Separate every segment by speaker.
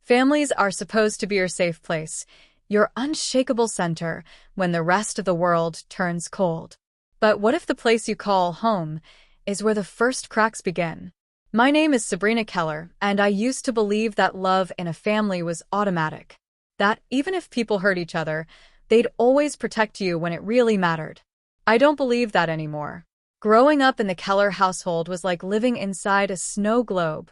Speaker 1: Families are supposed to be your safe place, your unshakable center when the rest of the world turns cold. But what if the place you call home is where the first cracks begin? My name is Sabrina Keller, and I used to believe that love in a family was automatic. That even if people hurt each other, they'd always protect you when it really mattered. I don't believe that anymore. Growing up in the Keller household was like living inside a snow globe,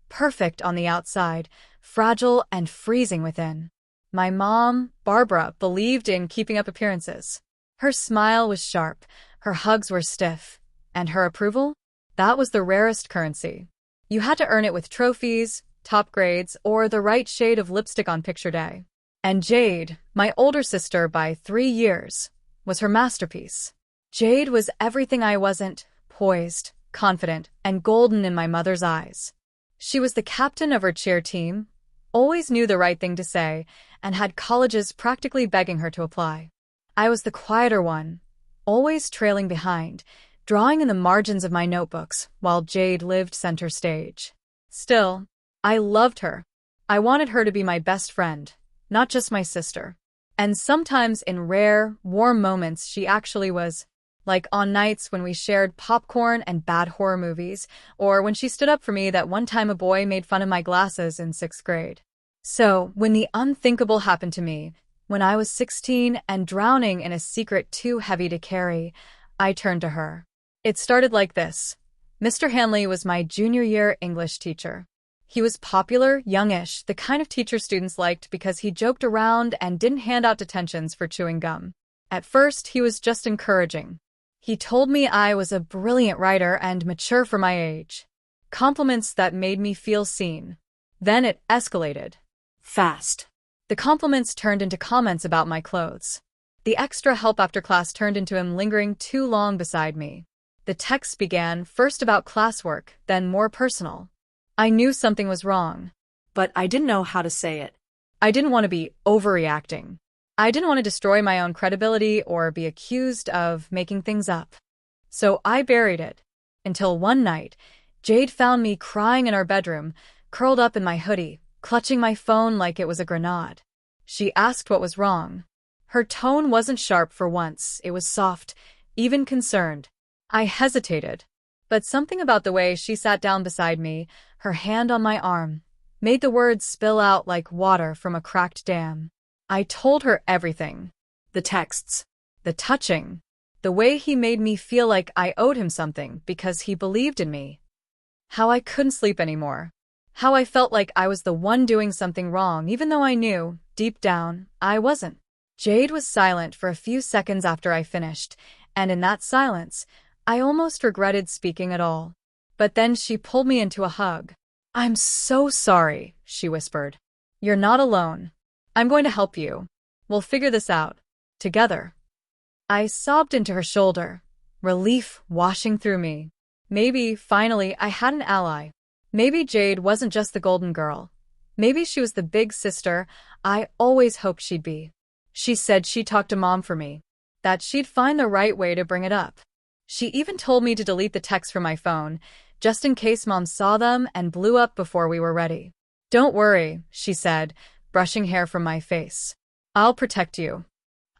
Speaker 1: perfect on the outside, fragile and freezing within. My mom, Barbara, believed in keeping up appearances. Her smile was sharp, her hugs were stiff, and her approval? That was the rarest currency. You had to earn it with trophies, top grades, or the right shade of lipstick on picture day. And Jade, my older sister by 3 years, was her masterpiece. Jade was everything I wasn't: poised, confident, and golden in my mother's eyes. She was the captain of her cheer team, always knew the right thing to say, and had colleges practically begging her to apply. I was the quieter one, always trailing behind, drawing in the margins of my notebooks while Jade lived center stage. Still, I loved her. I wanted her to be my best friend, not just my sister. And sometimes in rare, warm moments she actually was. Like on nights when we shared popcorn and bad horror movies, or when she stood up for me that one time a boy made fun of my glasses in 6th grade. So, when the unthinkable happened to me, when I was 16 and drowning in a secret too heavy to carry, I turned to her. It started like this. Mr. Hanley was my junior year English teacher. He was popular, youngish, the kind of teacher students liked because he joked around and didn't hand out detentions for chewing gum. At first, he was just encouraging. He told me I was a brilliant writer and mature for my age. Compliments that made me feel seen. Then it escalated. Fast. The compliments turned into comments about my clothes. The extra help after class turned into him lingering too long beside me. The texts began first about classwork, then more personal. I knew something was wrong, but I didn't know how to say it. I didn't want to be overreacting. I didn't want to destroy my own credibility or be accused of making things up. So I buried it. Until one night, Jade found me crying in our bedroom, curled up in my hoodie, clutching my phone like it was a grenade. She asked what was wrong. Her tone wasn't sharp for once, it was soft, even concerned. I hesitated. But something about the way she sat down beside me, her hand on my arm, made the words spill out like water from a cracked dam. I told her everything. The texts, the touching, the way he made me feel like I owed him something because he believed in me. How I couldn't sleep anymore. How I felt like I was the one doing something wrong even though I knew, deep down, I wasn't. Jade was silent for a few seconds after I finished, and in that silence, I almost regretted speaking at all. But then she pulled me into a hug. "I'm so sorry," she whispered. "You're not alone. I'm going to help you. We'll figure this out. Together." I sobbed into her shoulder, relief washing through me. Maybe, finally, I had an ally. Maybe Jade wasn't just the golden girl. Maybe she was the big sister I always hoped she'd be. She said she'd talk to Mom for me, that she'd find the right way to bring it up. She even told me to delete the texts from my phone, just in case Mom saw them and blew up before we were ready. "Don't worry," she said, brushing hair from my face. "I'll protect you."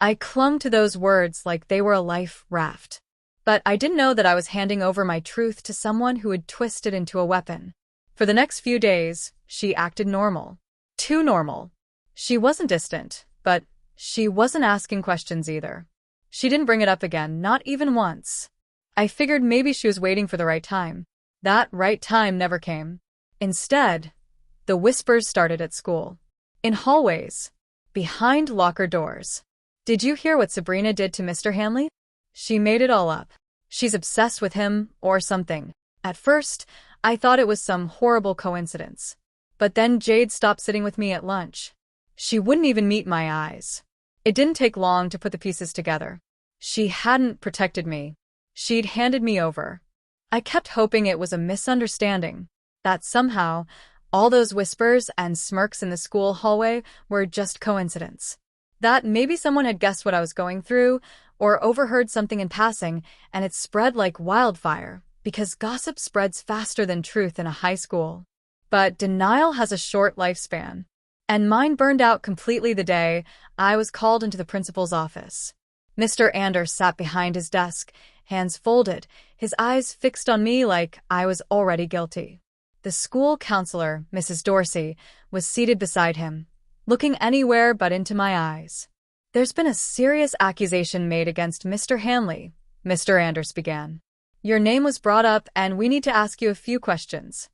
Speaker 1: I clung to those words like they were a life raft. But I didn't know that I was handing over my truth to someone who would twist it into a weapon. For the next few days, she acted normal. Too normal. She wasn't distant, but she wasn't asking questions either. She didn't bring it up again, not even once. I figured maybe she was waiting for the right time. That right time never came. Instead, the whispers started at school. In hallways. Behind locker doors. "Did you hear what Sabrina did to Mr. Hanley? She made it all up. She's obsessed with him, or something." At first, I thought it was some horrible coincidence. But then Jade stopped sitting with me at lunch. She wouldn't even meet my eyes. It didn't take long to put the pieces together. She hadn't protected me. She'd handed me over. I kept hoping it was a misunderstanding, that somehow all those whispers and smirks in the school hallway were just coincidence. That maybe someone had guessed what I was going through, or overheard something in passing, and it spread like wildfire, because gossip spreads faster than truth in a high school. But denial has a short lifespan. And mine burned out completely the day I was called into the principal's office. Mr. Anders sat behind his desk, hands folded, his eyes fixed on me like I was already guilty. The school counselor, Mrs. Dorsey, was seated beside him, looking anywhere but into my eyes. "There's been a serious accusation made against Mr. Hanley," Mr. Anders began. "Your name was brought up and we need to ask you a few questions."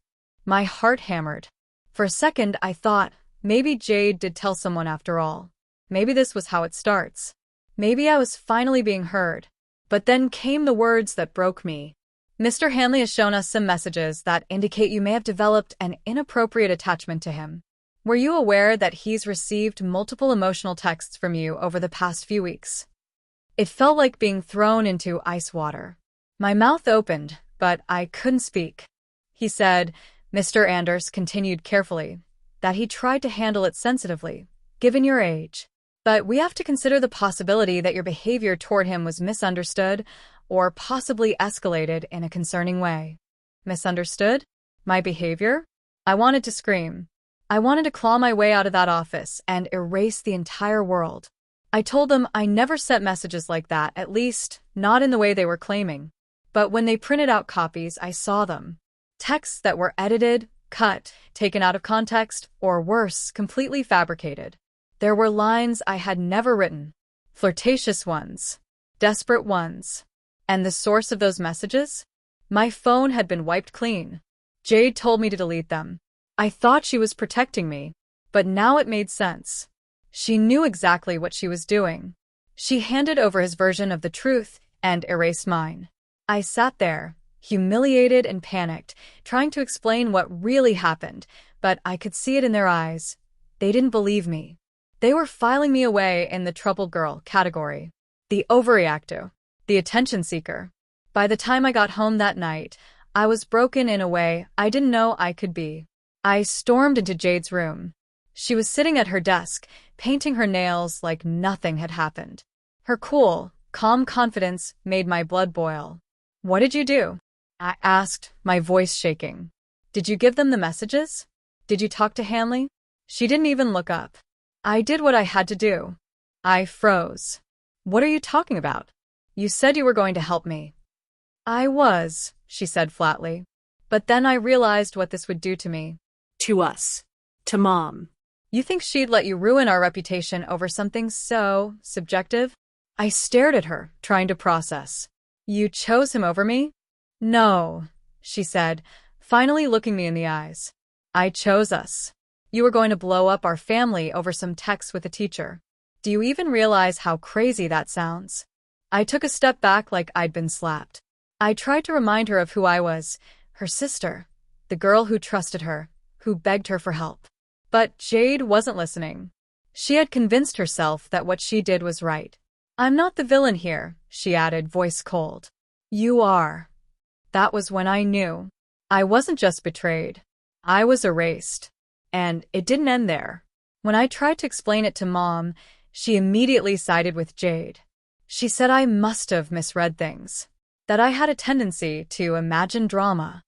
Speaker 1: My heart hammered. For a second, I thought, maybe Jade did tell someone after all. Maybe this was how it starts. Maybe I was finally being heard. But then came the words that broke me. "Mr. Hanley has shown us some messages that indicate you may have developed an inappropriate attachment to him. Were you aware that he's received multiple emotional texts from you over the past few weeks?" It felt like being thrown into ice water. My mouth opened, but I couldn't speak. He said, Mr. Anders continued carefully, that he tried to handle it sensitively, given your age. "But we have to consider the possibility that your behavior toward him was misunderstood or possibly escalated in a concerning way." Misunderstood? My behavior? I wanted to scream. I wanted to claw my way out of that office and erase the entire world. I told them I never sent messages like that, at least not in the way they were claiming. But when they printed out copies, I saw them. Texts that were edited, cut, taken out of context, or worse, completely fabricated. There were lines I had never written. Flirtatious ones. Desperate ones. And the source of those messages? My phone had been wiped clean. Jade told me to delete them. I thought she was protecting me, but now it made sense. She knew exactly what she was doing. She handed over his version of the truth and erased mine. I sat there, humiliated and panicked, trying to explain what really happened, but I could see it in their eyes. They didn't believe me. They were filing me away in the troubled girl category. The overreactor. The attention seeker. By the time I got home that night, I was broken in a way I didn't know I could be. I stormed into Jade's room. She was sitting at her desk, painting her nails like nothing had happened. Her cool, calm confidence made my blood boil. "What did you do?" I asked, my voice shaking. "Did you give them the messages? Did you talk to Hanley?" She didn't even look up. I did what I had to do. I froze. "What are you talking about? You said you were going to help me." "I was," she said flatly. But then I realized what this would do to me.
Speaker 2: To us. To Mom.
Speaker 1: "You think she'd let you ruin our reputation over something so subjective?" I stared at her, trying to process. "You chose him over me?" "No," she said, finally looking me in the eyes. "I chose us. You were going to blow up our family over some text with a teacher. Do you even realize how crazy that sounds?" I took a step back like I'd been slapped. I tried to remind her of who I was, her sister, the girl who trusted her, who begged her for help. But Jade wasn't listening. She had convinced herself that what she did was right. "I'm not the villain here," she added, voice cold. "You are." That was when I knew. I wasn't just betrayed. I was erased. And it didn't end there. When I tried to explain it to Mom, she immediately sided with Jade. She said I must have misread things, that I had a tendency to imagine drama.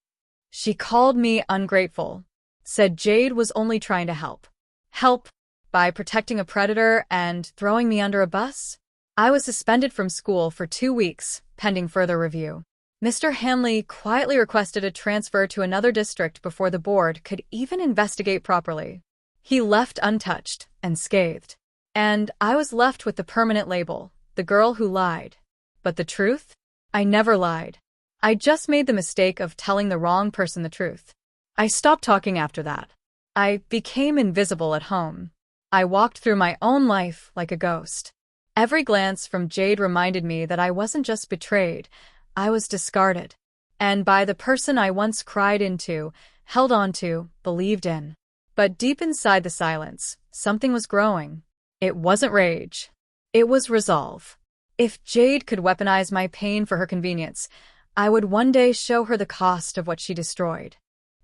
Speaker 1: She called me ungrateful, said Jade was only trying to help. Help? By protecting a predator and throwing me under a bus? I was suspended from school for 2 weeks, pending further review. Mr. Hanley quietly requested a transfer to another district before the board could even investigate properly. He left untouched and scathed. And I was left with the permanent label, the girl who lied. But the truth? I never lied. I just made the mistake of telling the wrong person the truth. I stopped talking after that. I became invisible at home. I walked through my own life like a ghost. Every glance from Jade reminded me that I wasn't just betrayed, I was discarded. And by the person I once cried into, held on to, believed in. But deep inside the silence, something was growing. It wasn't rage. It was resolve. If Jade could weaponize my pain for her convenience, I would one day show her the cost of what she destroyed.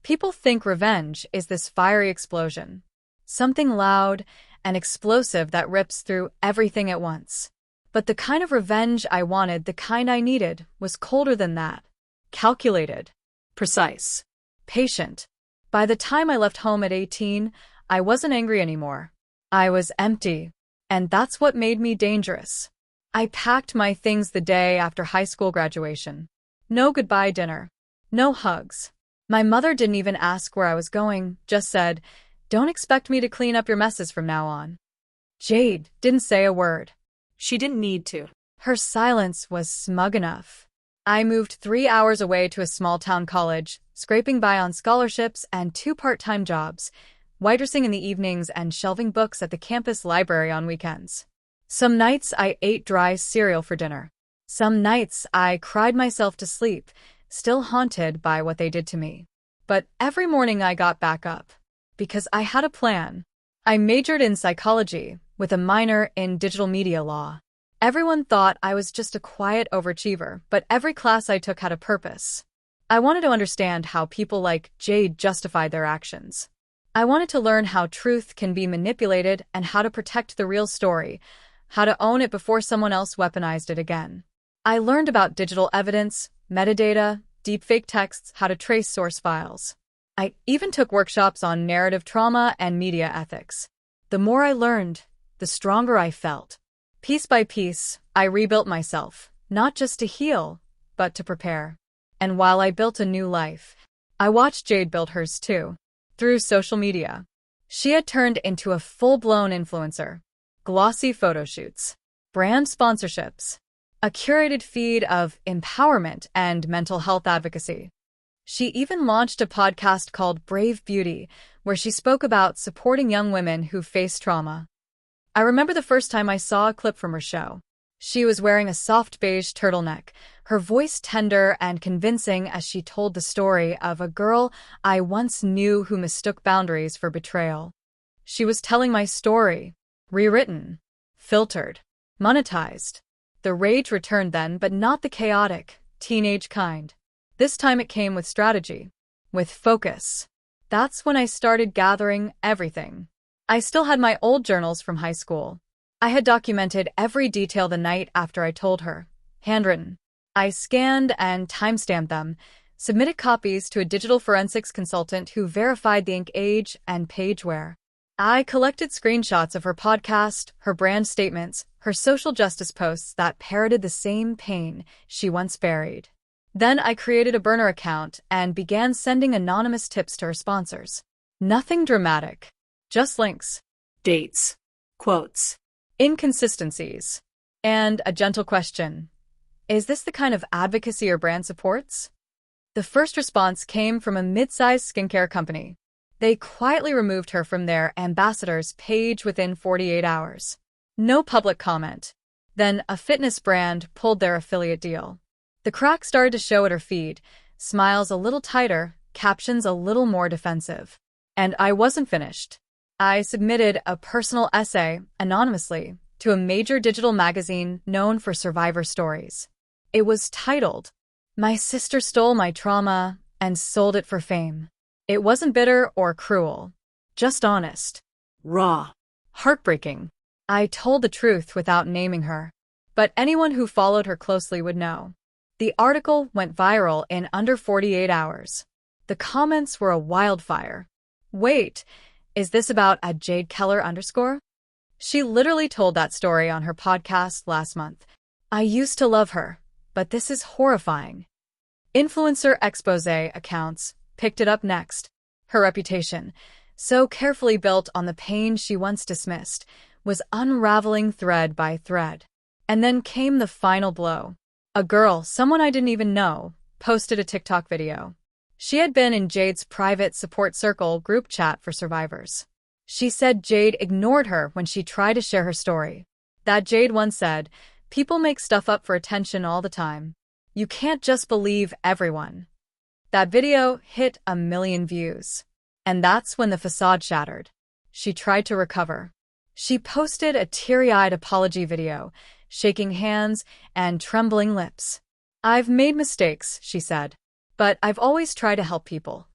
Speaker 1: People think revenge is this fiery explosion. Something loud and explosive that rips through everything at once. But the kind of revenge I wanted, the kind I needed, was colder than that. Calculated. Precise. Patient. By the time I left home at 18, I wasn't angry anymore. I was empty. And that's what made me dangerous. I packed my things the day after high school graduation. No goodbye dinner. No hugs. My mother didn't even ask where I was going, just said, "Don't expect me to clean up your messes from now on." Jade didn't say a word.
Speaker 2: She didn't need to.
Speaker 1: Her silence was smug enough. I moved 3 hours away to a small-town college, scraping by on scholarships and 2 part-time jobs, waitressing in the evenings and shelving books at the campus library on weekends. Some nights I ate dry cereal for dinner. Some nights I cried myself to sleep, still haunted by what they did to me. But every morning I got back up. Because I had a plan. I majored in psychology, with a minor in digital media law. Everyone thought I was just a quiet overachiever, but every class I took had a purpose. I wanted to understand how people like Jade justified their actions. I wanted to learn how truth can be manipulated and how to protect the real story, how to own it before someone else weaponized it again. I learned about digital evidence, metadata, deepfake texts, how to trace source files. I even took workshops on narrative trauma and media ethics. The more I learned, the stronger I felt. Piece by piece, I rebuilt myself, not just to heal, but to prepare. And while I built a new life, I watched Jade build hers too. Through social media. She had turned into a full-blown influencer. Glossy photo shoots, brand sponsorships, a curated feed of empowerment and mental health advocacy. She even launched a podcast called Brave Beauty, where she spoke about supporting young women who face trauma. I remember the first time I saw a clip from her show. She was wearing a soft beige turtleneck, her voice tender and convincing as she told the story of a girl I once knew who mistook boundaries for betrayal. She was telling my story, rewritten, filtered, monetized. The rage returned then, but not the chaotic, teenage kind. This time it came with strategy, with focus. That's when I started gathering everything. I still had my old journals from high school. I had documented every detail the night after I told her, handwritten. I scanned and timestamped them, submitted copies to a digital forensics consultant who verified the ink age and page wear. I collected screenshots of her podcast, her brand statements, her social justice posts that parroted the same pain she once buried. Then I created a burner account and began sending anonymous tips to her sponsors. Nothing dramatic, just links,
Speaker 2: Dates. Quotes.
Speaker 1: inconsistencies, and a gentle question. Is this the kind of advocacy your brand supports? The first response came from a mid-sized skincare company. They quietly removed her from their ambassadors page within 48 hours. No public comment. Then a fitness brand pulled their affiliate deal. The crack started to show at her feed, smiles a little tighter, captions a little more defensive. And I wasn't finished. I submitted a personal essay, anonymously, to a major digital magazine known for survivor stories. It was titled, "My Sister Stole My Trauma and Sold It for Fame." It wasn't bitter or cruel, just honest.
Speaker 2: Raw.
Speaker 1: Heartbreaking. I told the truth without naming her. But anyone who followed her closely would know. The article went viral in under 48 hours. The comments were a wildfire. Wait, is this about a Jade Keller _? She literally told that story on her podcast last month. I used to love her, but this is horrifying. Influencer expose accounts picked it up next. Her reputation, so carefully built on the pain she once dismissed, was unraveling thread by thread. And then came the final blow. A girl, someone I didn't even know, posted a TikTok video. She had been in Jade's private support circle group chat for survivors. She said Jade ignored her when she tried to share her story. That Jade once said, "People make stuff up for attention all the time. You can't just believe everyone." That video hit 1 million views. And that's when the facade shattered. She tried to recover. She posted a teary-eyed apology video, shaking hands and trembling lips. "I've made mistakes," she said, "but I've always tried to help people."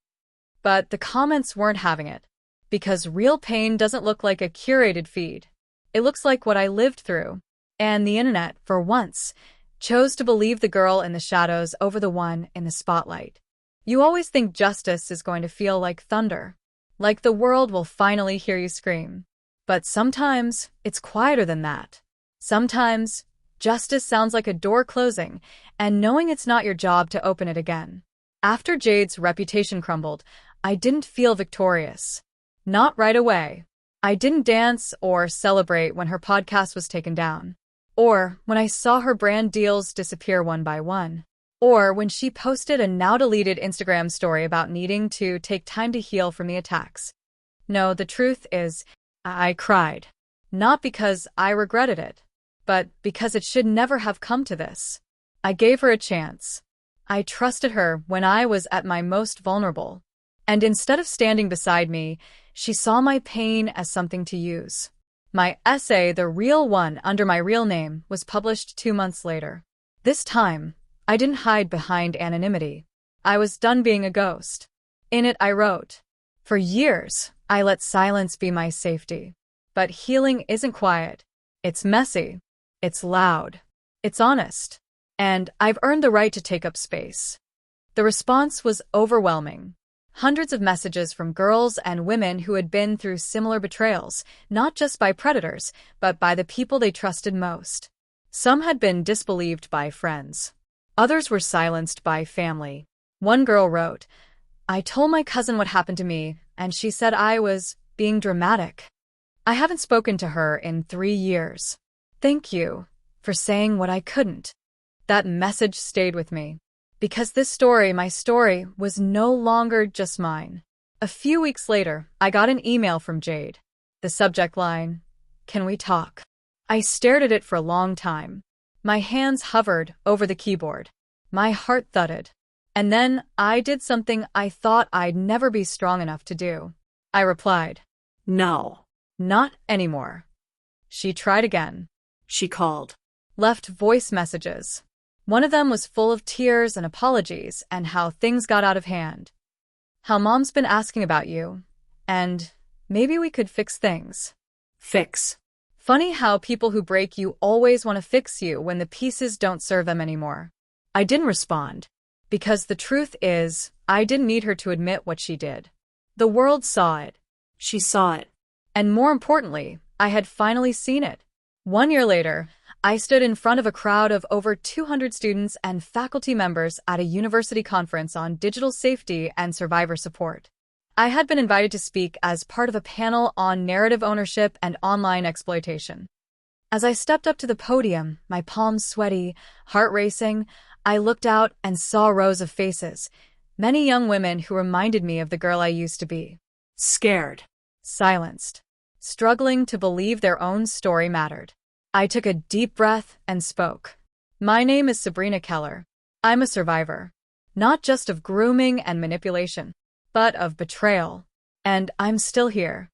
Speaker 1: But the comments weren't having it. Because real pain doesn't look like a curated feed. It looks like what I lived through. And the internet, for once, chose to believe the girl in the shadows over the one in the spotlight. You always think justice is going to feel like thunder, like the world will finally hear you scream. But sometimes it's quieter than that. Sometimes justice sounds like a door closing and knowing it's not your job to open it again. After Jade's reputation crumbled, I didn't feel victorious. Not right away. I didn't dance or celebrate when her podcast was taken down, or when I saw her brand deals disappear one by one, or when she posted a now-deleted Instagram story about needing to take time to heal from the attacks. No, the truth is, I cried. Not because I regretted it, but because it should never have come to this. I gave her a chance. I trusted her when I was at my most vulnerable. And instead of standing beside me, she saw my pain as something to use. My essay, the real one under my real name, was published 2 months later. This time, I didn't hide behind anonymity. I was done being a ghost. In it, I wrote, "For years, I let silence be my safety. But healing isn't quiet. It's messy. It's loud. It's honest. And I've earned the right to take up space." The response was overwhelming. Hundreds of messages from girls and women who had been through similar betrayals, not just by predators, but by the people they trusted most. Some had been disbelieved by friends. Others were silenced by family. One girl wrote, "I told my cousin what happened to me, and she said I was being dramatic. I haven't spoken to her in 3 years. Thank you for saying what I couldn't." That message stayed with me. Because this story, my story, was no longer just mine. A few weeks later, I got an email from Jade. The subject line, "Can we talk?" I stared at it for a long time. My hands hovered over the keyboard. My heart thudded. And then I did something I thought I'd never be strong enough to do. I replied,
Speaker 2: "No."
Speaker 1: "Not anymore." She tried again.
Speaker 2: She called.
Speaker 1: Left voice messages. One of them was full of tears and apologies and how things got out of hand. How Mom's been asking about you. And maybe we could fix things.
Speaker 2: Fix.
Speaker 1: Funny how people who break you always want to fix you when the pieces don't serve them anymore. I didn't respond. Because the truth is, I didn't need her to admit what she did. The world saw it.
Speaker 2: She saw it.
Speaker 1: And more importantly, I had finally seen it. 1 year later, I stood in front of a crowd of over 200 students and faculty members at a university conference on digital safety and survivor support. I had been invited to speak as part of a panel on narrative ownership and online exploitation. As I stepped up to the podium, my palms sweaty, heart racing, I looked out and saw rows of faces, many young women who reminded me of the girl I used to be.
Speaker 2: Scared.
Speaker 1: Silenced. Struggling to believe their own story mattered. I took a deep breath and spoke. "My name is Sabrina Keller. I'm a survivor. Not just of grooming and manipulation, but of betrayal. And I'm still here."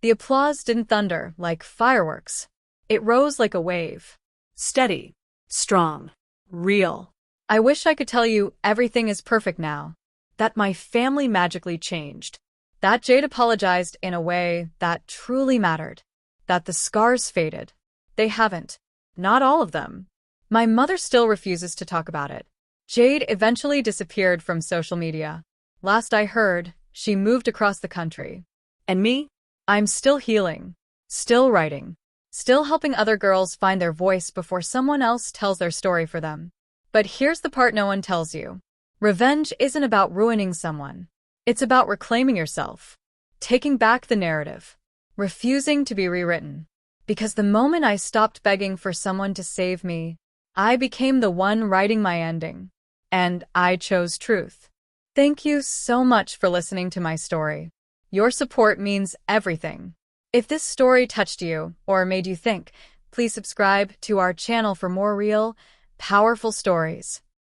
Speaker 1: The applause didn't thunder like fireworks. It rose like a wave.
Speaker 2: Steady. Strong. Real.
Speaker 1: I wish I could tell you everything is perfect now. That my family magically changed. That Jade apologized in a way that truly mattered. That the scars faded. They haven't. Not all of them. My mother still refuses to talk about it. Jade eventually disappeared from social media. Last I heard, she moved across the country.
Speaker 2: And me?
Speaker 1: I'm still healing. Still writing. Still helping other girls find their voice before someone else tells their story for them. But here's the part no one tells you. Revenge isn't about ruining someone. It's about reclaiming yourself. Taking back the narrative. Refusing to be rewritten. Because the moment I stopped begging for someone to save me, I became the one writing my ending. And I chose truth. Thank you so much for listening to my story. Your support means everything. If this story touched you or made you think, please subscribe to our channel for more real, powerful stories.